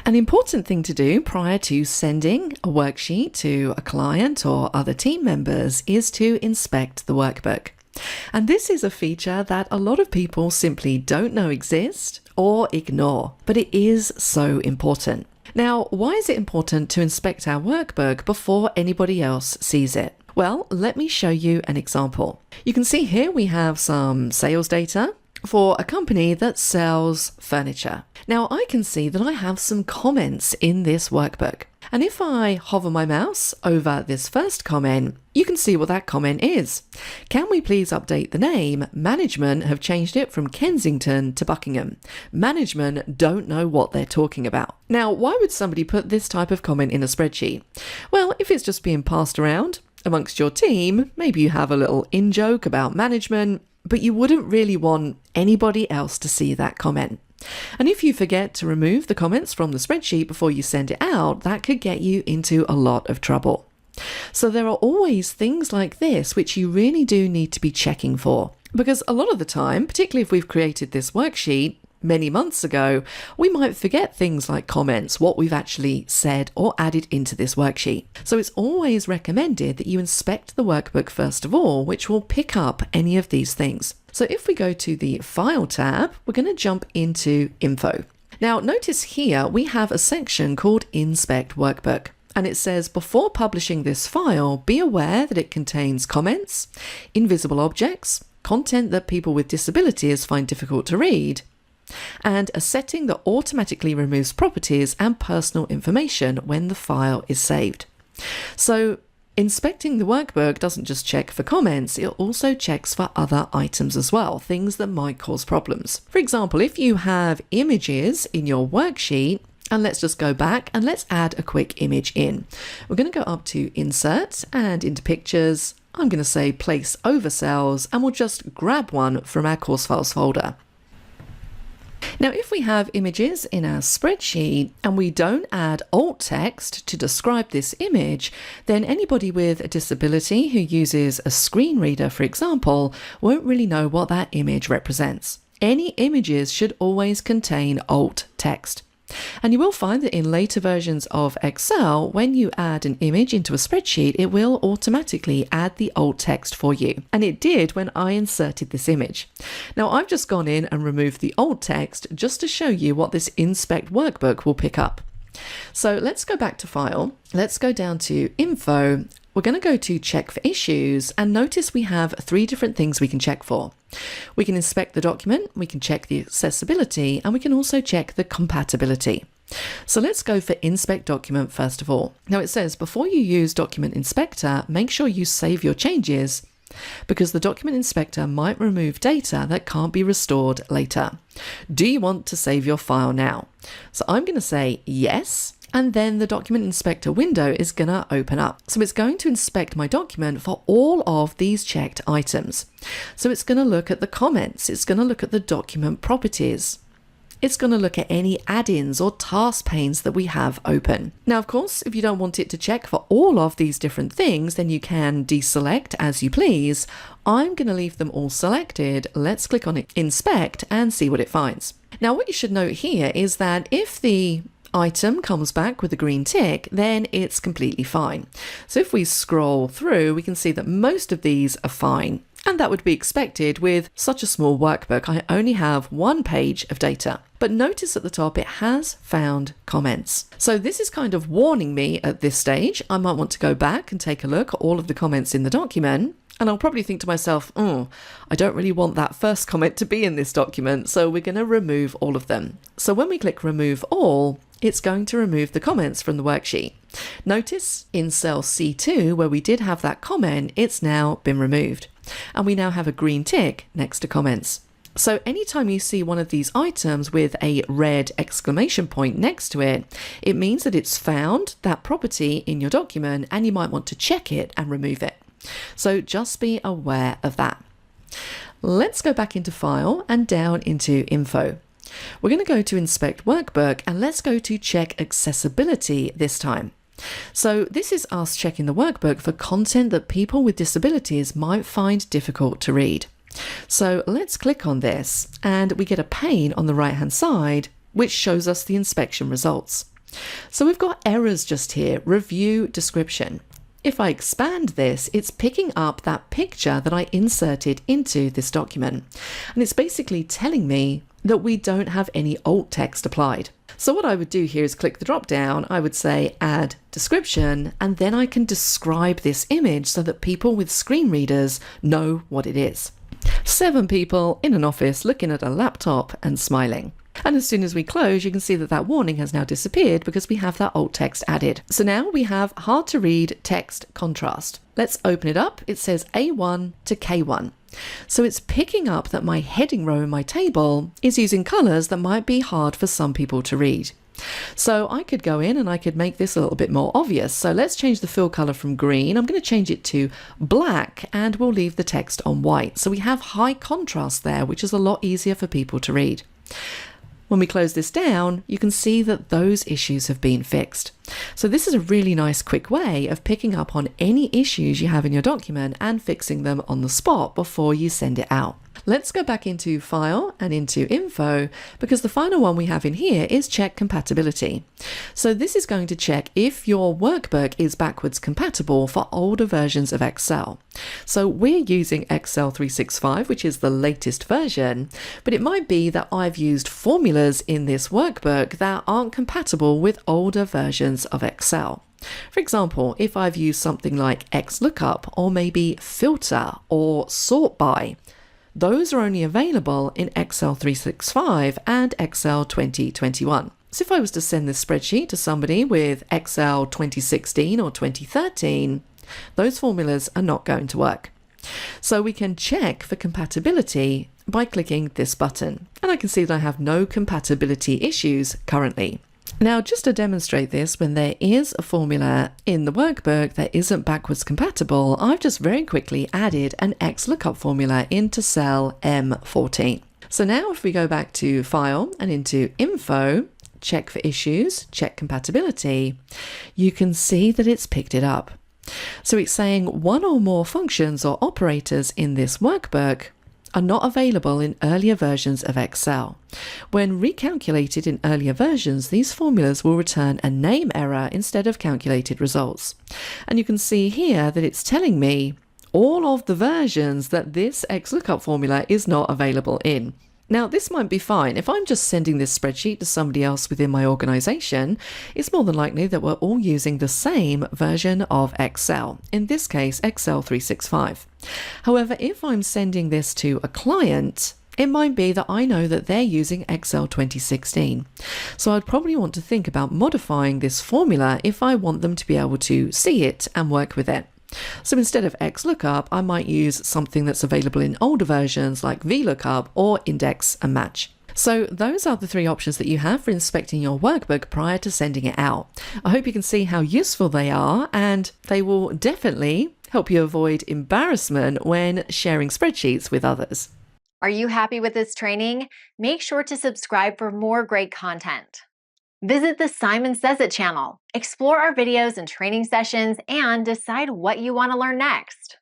An important thing to do prior to sending a worksheet to a client or other team members is to inspect the workbook. And this is a feature that a lot of people simply don't know exists or ignore, but it is so important. Now, why is it important to inspect our workbook before anybody else sees it? Well, let me show you an example. You can see here we have some sales data for a company that sells furniture. Now, I can see that I have some comments in this workbook. And if I hover my mouse over this first comment, you can see what that comment is. Can we please update the name? Management have changed it from Kensington to Buckingham. Management don't know what they're talking about. Now, why would somebody put this type of comment in a spreadsheet? Well, if it's just being passed around amongst your team, maybe you have a little in-joke about management, but you wouldn't really want anybody else to see that comment. And if you forget to remove the comments from the spreadsheet before you send it out, that could get you into a lot of trouble. So there are always things like this which you really do need to be checking for. Because a lot of the time, particularly if we've created this worksheet many months ago, we might forget things like comments, what we've actually said or added into this worksheet. So it's always recommended that you inspect the workbook first of all, which will pick up any of these things. So if we go to the File tab, we're going to jump into Info. Now notice here we have a section called Inspect Workbook. And it says, before publishing this file, be aware that it contains comments, invisible objects, content that people with disabilities find difficult to read, and a setting that automatically removes properties and personal information when the file is saved. So inspecting the workbook doesn't just check for comments, it also checks for other items as well, things that might cause problems. For example, if you have images in your worksheet, and let's just go back and let's add a quick image in. We're going to go up to Insert and into Pictures. I'm going to say Place Over Cells, and we'll just grab one from our Course Files folder. Now, if we have images in our spreadsheet and we don't add alt text to describe this image, then anybody with a disability who uses a screen reader, for example, won't really know what that image represents. Any images should always contain alt text. And you will find that in later versions of Excel, when you add an image into a spreadsheet, it will automatically add the alt text for you. And it did when I inserted this image. Now I've just gone in and removed the alt text just to show you what this Inspect Workbook will pick up. So let's go back to File. Let's go down to Info. We're going to go to Check for Issues, and notice we have 3 different things we can check for. We can inspect the document, we can check the accessibility, and we can also check the compatibility. So let's go for Inspect Document first of all. Now it says, before you use Document Inspector, make sure you save your changes, because the Document Inspector might remove data that can't be restored later. Do you want to save your file now? So I'm going to say yes. And then the Document Inspector window is going to open up. So it's going to inspect my document for all of these checked items. So it's going to look at the comments. It's going to look at the document properties. It's going to look at any add-ins or task panes that we have open. Now, of course, if you don't want it to check for all of these different things, then you can deselect as you please. I'm going to leave them all selected. Let's click on Inspect and see what it finds. Now, what you should note here is that if the item comes back with a green tick, then it's completely fine. So if we scroll through, we can see that most of these are fine. And that would be expected with such a small workbook. I only have 1 page of data. But notice at the top, it has found comments. So this is kind of warning me at this stage. I might want to go back and take a look at all of the comments in the document. And I'll probably think to myself, I don't really want that first comment to be in this document. So we're going to remove all of them. So when we click Remove All, it's going to remove the comments from the worksheet. Notice in cell C2, where we did have that comment, it's now been removed. And we now have a green tick next to comments. So anytime you see one of these items with a red exclamation point next to it, it means that it's found that property in your document and you might want to check it and remove it. So just be aware of that. Let's go back into File and down into Info. We're going to go to Inspect Workbook and let's go to Check Accessibility this time. So this is us checking the workbook for content that people with disabilities might find difficult to read. So let's click on this and we get a pane on the right hand side which shows us the inspection results. So we've got errors just here, review description. If I expand this, it's picking up that picture that I inserted into this document. And it's basically telling me that we don't have any alt text applied. So what I would do here is click the drop down, I would say add description, and then I can describe this image so that people with screen readers know what it is. 7 people in an office looking at a laptop and smiling. And as soon as we close, you can see that that warning has now disappeared because we have that alt text added. So now we have hard to read text contrast. Let's open it up. It says A1 to K1. So it's picking up that my heading row in my table is using colors that might be hard for some people to read. So I could go in and I could make this a little bit more obvious. So let's change the fill color from green. I'm going to change it to black and we'll leave the text on white. So we have high contrast there, which is a lot easier for people to read. When we close this down, you can see that those issues have been fixed. So this is a really nice quick way of picking up on any issues you have in your document and fixing them on the spot before you send it out. Let's go back into File and into Info, because the final one we have in here is check compatibility. So this is going to check if your workbook is backwards compatible for older versions of Excel. So we're using Excel 365, which is the latest version, but it might be that I've used formulas in this workbook that aren't compatible with older versions of Excel. For example, if I've used something like XLOOKUP or maybe filter or sort by, those are only available in Excel 365 and Excel 2021. So if I was to send this spreadsheet to somebody with Excel 2016 or 2013, those formulas are not going to work. So we can check for compatibility by clicking this button. And I can see that I have no compatibility issues currently. Now, just to demonstrate this, when there is a formula in the workbook that isn't backwards compatible, I've just very quickly added an XLOOKUP formula into cell M14. So now if we go back to File and into Info, check for issues, check compatibility, you can see that it's picked it up. So it's saying one or more functions or operators in this workbook are not available in earlier versions of Excel. When recalculated in earlier versions, these formulas will return a name error instead of calculated results. And you can see here that it's telling me all of the versions that this XLOOKUP formula is not available in. Now, this might be fine. If I'm just sending this spreadsheet to somebody else within my organization, it's more than likely that we're all using the same version of Excel, in this case, Excel 365. However, if I'm sending this to a client, it might be that I know that they're using Excel 2016. So I'd probably want to think about modifying this formula if I want them to be able to see it and work with it. So instead of XLOOKUP, I might use something that's available in older versions like VLOOKUP or Index and Match. So those are the 3 options that you have for inspecting your workbook prior to sending it out. I hope you can see how useful they are, and they will definitely help you avoid embarrassment when sharing spreadsheets with others. Are you happy with this training? Make sure to subscribe for more great content. Visit the Simon Says It channel. Explore our videos and training sessions and decide what you want to learn next.